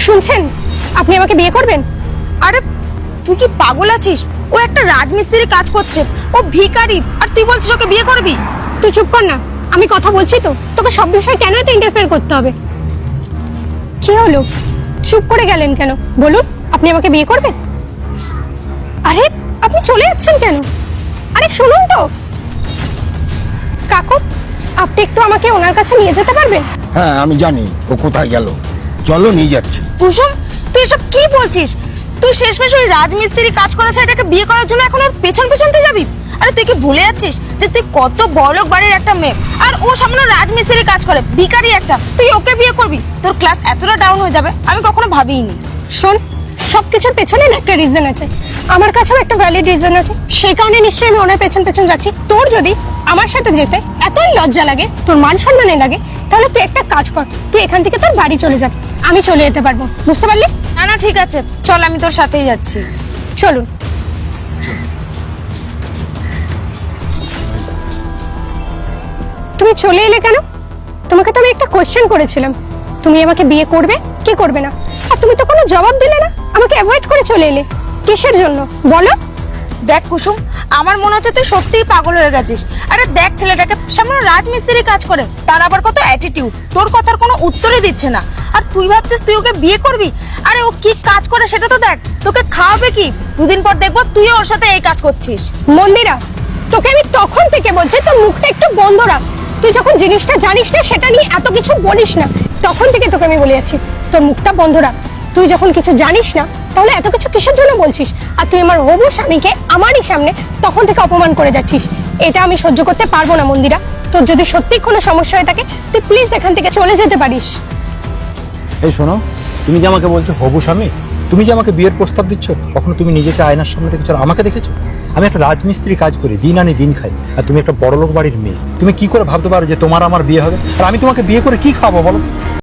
শুনছেন? আপনি আমাকে বিয়ে করবেন? আরে তুই কি পাগল আছিস? ও একটা রাজমিস্ত্রি কাজ করছে, ও ভিখারি, আর তুই বলছিস ওকে বিয়ে করবি? তুই চুপ কর না, আমি কথা বলছি তো। তোকে সব বিষয়ে কেন এত ইন্টারফেয়ার করতে হবে? কি হলো, চুপ করে গেলেন কেন? বলুন, আপনি আমাকে বিয়ে করবেন? আরে আপনি চলে যাচ্ছেন কেন? আরে শুনুন তো কাকু, আপনি একটু আমাকে ওনার কাছে নিয়ে যেতে পারবেন? হ্যাঁ, আমি জানি ও কোথায় গেল। চলো, নিয়ে যাচ্ছি। কুসুম, তুই এসব কি বলছিস? তুই শেষমেশ ওই রাজমিস্ত্রি কাজ করেছে এটাকে বিয়ে করার জন্য এখন ওর পেছন পেছন তুই যাবি? আরে তুই কি ভুলে যাচ্ছিস যে তুই কত বড়লোক বাড়ির একটা মেয়ে, আর ও সামনে রাজমিস্ত্রি কাজ করে, ভিখারি একটা, তুই ওকে বিয়ে করবি? তোর ক্লাস এতটা ডাউন হয়ে যাবে আমি কখনো ভাবিনি। শোন, সবকিছুর পেছনে না একটা রিজন আছে, আমার কাছেও একটা ভ্যালিড রিজন আছে। সেই কারণে নিশ্চয়ই আমি ওনার পেছন পেছন যাচ্ছি। তোর যদি আমার সাথে যেতে এতই লজ্জা লাগে, তোর মান সম্মানে লাগে, তাহলে তুই একটা কাজ কর, তুই এখান থেকে তোর বাড়ি চলে যা, আমি চলে যেতে পারবো। বুঝতে পারলি? না না, ঠিক আছে, চল, আমি তোর সাথেই যাচ্ছি। চলুন। তুমি চলে এলে কেন? তোমাকে তো আমি একটা কোশ্চেন করেছিলাম, তুমি আমাকে বিয়ে করবে কি করবে না, আর তুমি তো কোনো জবাব দিলে না, আমাকে অ্যাভয়েড করে চলে এলে। কিসের জন্য বলো? দেখ কুসুম, আমার মনে হচ্ছে তুই সত্যিই পাগল হয়ে গেছিস। আরে দেখ, ছেলেটাকে সামনে রাজমিস্ত্রি কাজ করে, তার আবার কত অ্যাটিটিউড, তোর কথার কোনো উত্তরই দিচ্ছে না, আর তুই ভাবছিস তুই ওকে বিয়ে করবি? আরে ও কি কাজ করে সেটা তো দেখ, তোকে খাওয়াবে কি? দুদিন পর দেখবো তুইও ওর সাথে এই কাজ করছিস। মন্দিরা, তোকে আমি তখন থেকে বলছি তোর মুখটা একটু বন্ধ রাখ। তুই যখন জিনিসটা জানিস না সেটা নিয়ে এত কিছু বলিস না, তখন থেকে তোকে আমি বলে যাচ্ছি তোর মুখটা বন্ধ রাখ। তুই যখন কিছু জানিস না তাহলে এত কিছু কিসের জন্য বলছিস? আর তুই আমার হবু স্বামীকে আমারই সামনে তখন থেকে অপমান করে যাচ্ছিস, এটা আমি সহ্য করতে পারবো না। মন্দিরা, তোর যদি সত্যি কোনো সমস্যা হয়ে থাকে তুই প্লিজ এখান থেকে চলে যেতে পারিস। এই শোনো, তুমি যে আমাকে বলছো হবু স্বামী, তুমি যে আমাকে বিয়ের প্রস্তাব দিচ্ছ, কখনো তুমি নিজেকে আয়নার সামনে দেখেছো আর আমাকে দেখেছো? আমি একটা রাজমিস্ত্রি কাজ করি, দিন আনি দিন খাই, আর তুমি একটা বড়লোক বাড়ির মেয়ে। তুমি কি করে ভাবতে পারো যে তোমার আমার বিয়ে হবে? আর আমি তোমাকে বিয়ে করে কি খাবো বলো?